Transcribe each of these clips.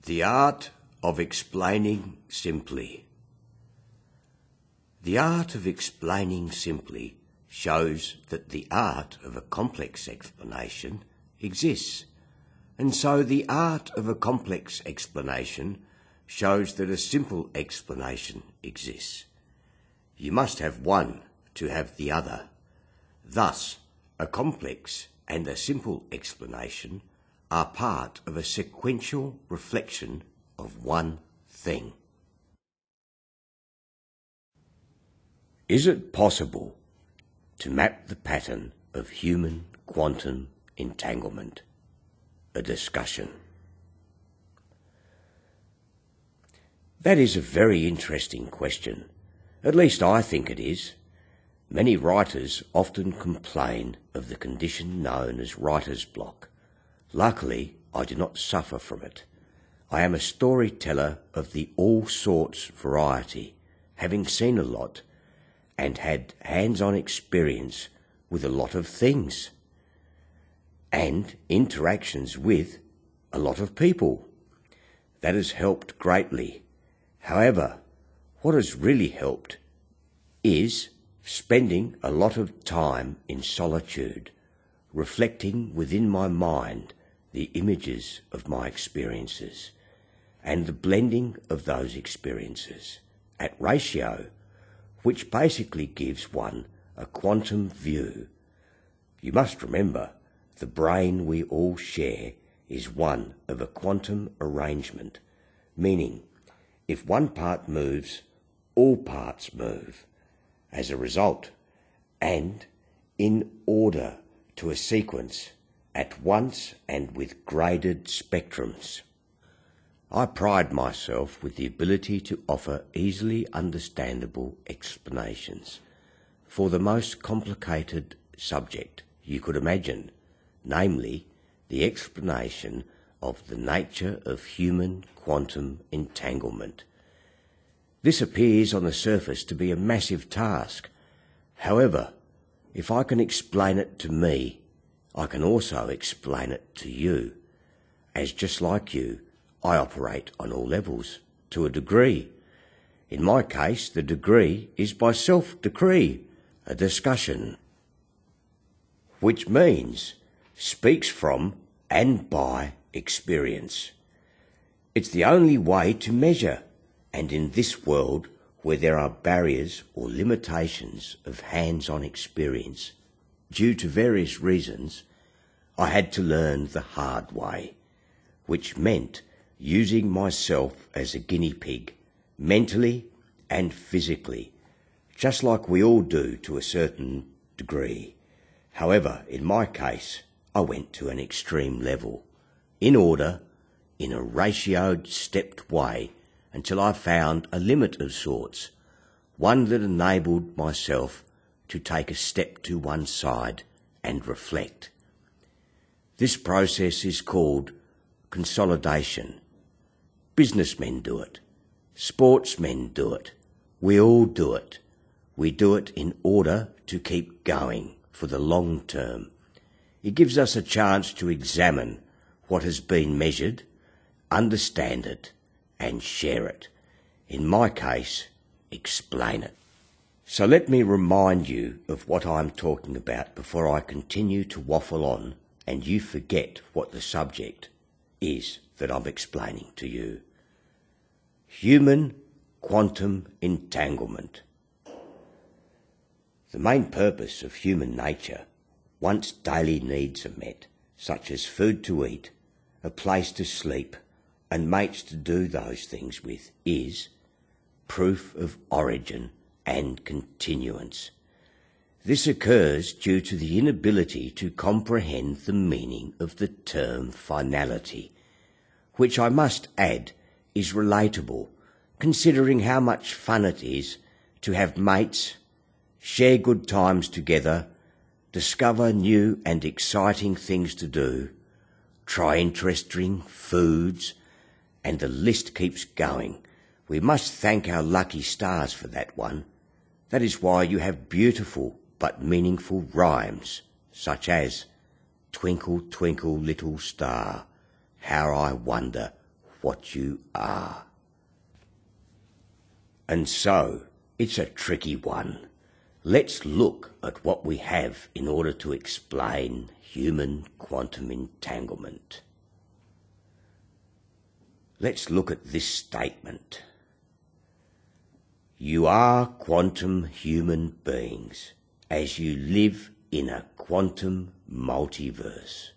The art of explaining simply. The art of explaining simply shows that the art of a complex explanation exists, and so the art of a complex explanation shows that a simple explanation exists. You must have one to have the other. Thus, a complex and a simple explanation are part of a sequential reflection of one thing. Is it possible to map the pattern of human quantum entanglement? A discussion. That is a very interesting question. At least I think it is. Many writers often complain of the condition known as writer's block. Luckily, I do not suffer from it. I am a storyteller of the all sorts variety, having seen a lot and had hands-on experience with a lot of things and interactions with a lot of people. That has helped greatly. However, what has really helped is spending a lot of time in solitude, reflecting within my mind the images of my experiences and the blending of those experiences at ratio, which basically gives one a quantum view. You must remember, the brain we all share is one of a quantum arrangement, meaning if one part moves, all parts move as a result, and in order to a sequence at once and with graded spectrums. I pride myself with the ability to offer easily understandable explanations for the most complicated subject you could imagine, namely the explanation of the nature of human quantum entanglement. This appears on the surface to be a massive task. However, if I can explain it to me, I can also explain it to you, as just like you, I operate on all levels, to a degree. In my case, the degree is by self-decree, a discussion, which means speaks from and by experience. It's the only way to measure, and in this world where there are barriers or limitations of hands-on experience, due to various reasons, I had to learn the hard way, which meant using myself as a guinea pig, mentally and physically, just like we all do to a certain degree. However, in my case, I went to an extreme level, in order, in a ratioed, stepped way, until I found a limit of sorts, one that enabled myself to take a step to one side and reflect. This process is called consolidation. Businessmen do it. Sportsmen do it. We all do it. We do it in order to keep going for the long term. It gives us a chance to examine what has been measured, understand it, and share it. In my case, explain it. So let me remind you of what I'm talking about before I continue to waffle on and you forget what the subject is that I'm explaining to you. Human quantum entanglement. The main purpose of human nature, once daily needs are met, such as food to eat, a place to sleep, and mates to do those things with, is proof of origin and continuance. This occurs due to the inability to comprehend the meaning of the term finality, which I must add is relatable, considering how much fun it is to have mates, share good times together, discover new and exciting things to do, try interesting foods, and the list keeps going. We must thank our lucky stars for that one. That is why you have beautiful but meaningful rhymes, such as, "Twinkle, twinkle, little star, how I wonder what you are. And so, it's a tricky one. Let's look at what we have in order to explain human quantum entanglement. Let's look at this statement. You are quantum human beings as you live in a quantum multiverse.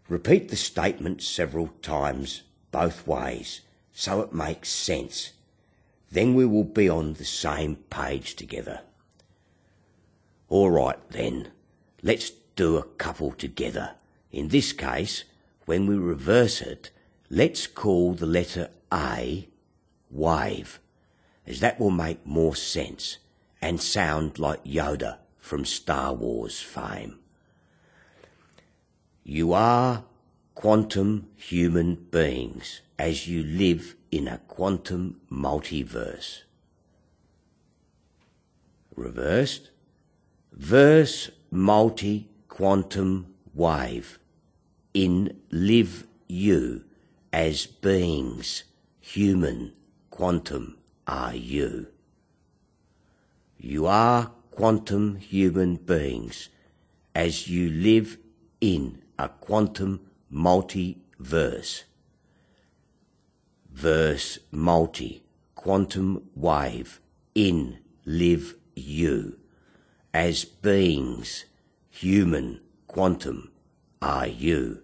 Repeat the statement several times both ways so it makes sense. Then we will be on the same page together. All right then, let's do a couple together. In this case, when we reverse it, let's call the letter A wave, as that will make more sense and sound like Yoda from Star Wars fame. You are quantum human beings as you live in a quantum multiverse. Reversed. Verse multi quantum wave. In live you as beings human quantum are you. You are quantum human beings as you live in a quantum multiverse. Verse multi quantum wave in live you as beings human quantum are you.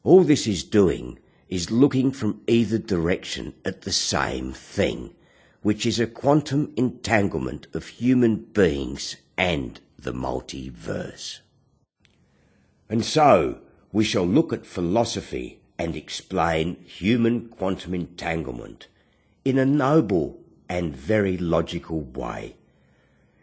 All this is doing is looking from either direction at the same thing, which is a quantum entanglement of human beings and the multiverse. And so we shall look at philosophy and explain human quantum entanglement in a noble and very logical way.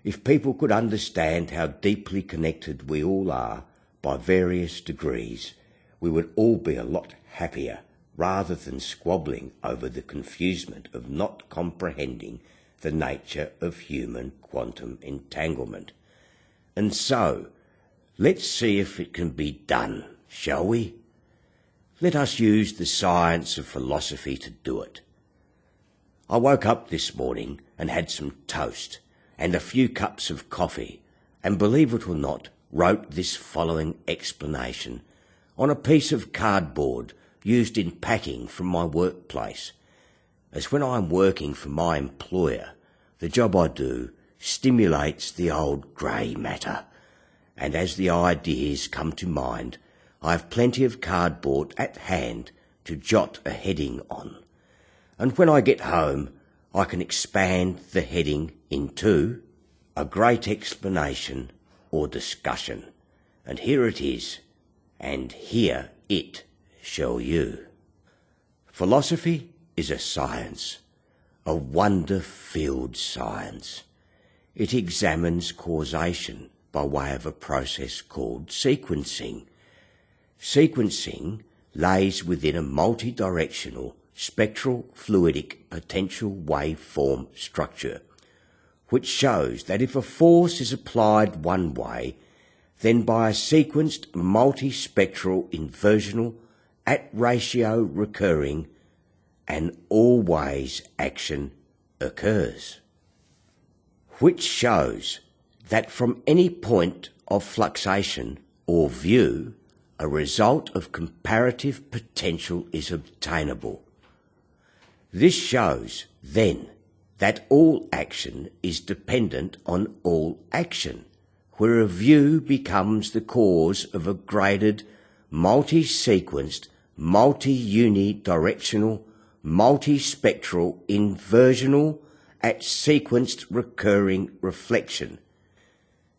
If people could understand how deeply connected we all are by various degrees, we would all be a lot happier rather than squabbling over the confusement of not comprehending the nature of human quantum entanglement. And so, let's see if it can be done, shall we? Let us use the science of philosophy to do it. I woke up this morning and had some toast and a few cups of coffee, and believe it or not, wrote this following explanation on a piece of cardboard used in packing from my workplace, as when I am working for my employer, the job I do stimulates the old grey matter, and as the ideas come to mind, I have plenty of cardboard at hand to jot a heading on, and when I get home I can expand the heading into a great explanation or discussion, and here it is, and here it shall you. Philosophy is a science, a wonder-filled science. It examines causation by way of a process called sequencing. Sequencing lays within a multidirectional spectral fluidic potential waveform structure, which shows that if a force is applied one way, then by a sequenced multispectral inversional at ratio recurring, an always action occurs, which shows that from any point of fluxation or view, a result of comparative potential is obtainable. This shows, then, that all action is dependent on all action, where a view becomes the cause of a graded, multi-sequenced, multi-unidirectional, multispectral, inversional, at sequenced recurring reflection.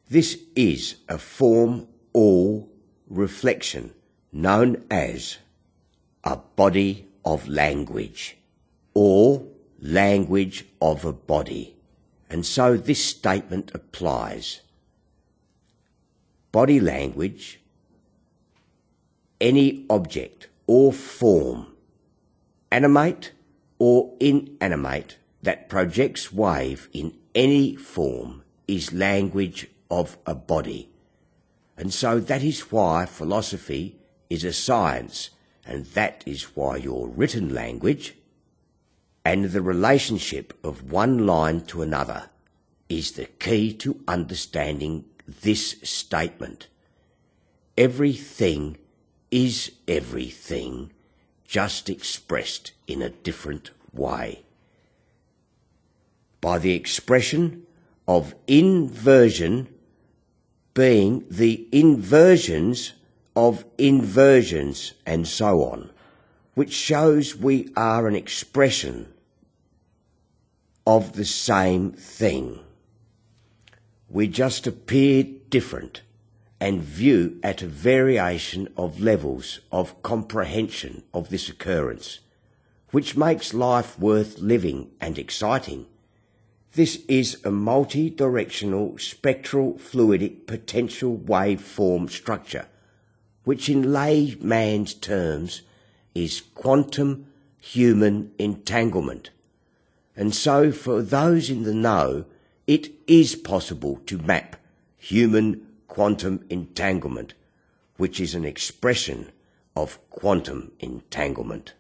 This is a form all reflection known as a body of language or language of a body, and so this statement applies. Body language, any object or form, animate or inanimate, that projects wave in any form is language of a body. And so that is why philosophy is a science and that is why your written language and the relationship of one line to another is the key to understanding this statement. Everything is everything, just expressed in a different way. By the expression of inversion being the inversions of inversions and so on, which shows we are an expression of the same thing. We just appear different and view at a variation of levels of comprehension of this occurrence, which makes life worth living and exciting. This is a multi-directional spectral fluidic potential waveform structure, which in layman's terms is quantum human entanglement. And so for those in the know, it is possible to map human quantum entanglement, which is an expression of quantum entanglement.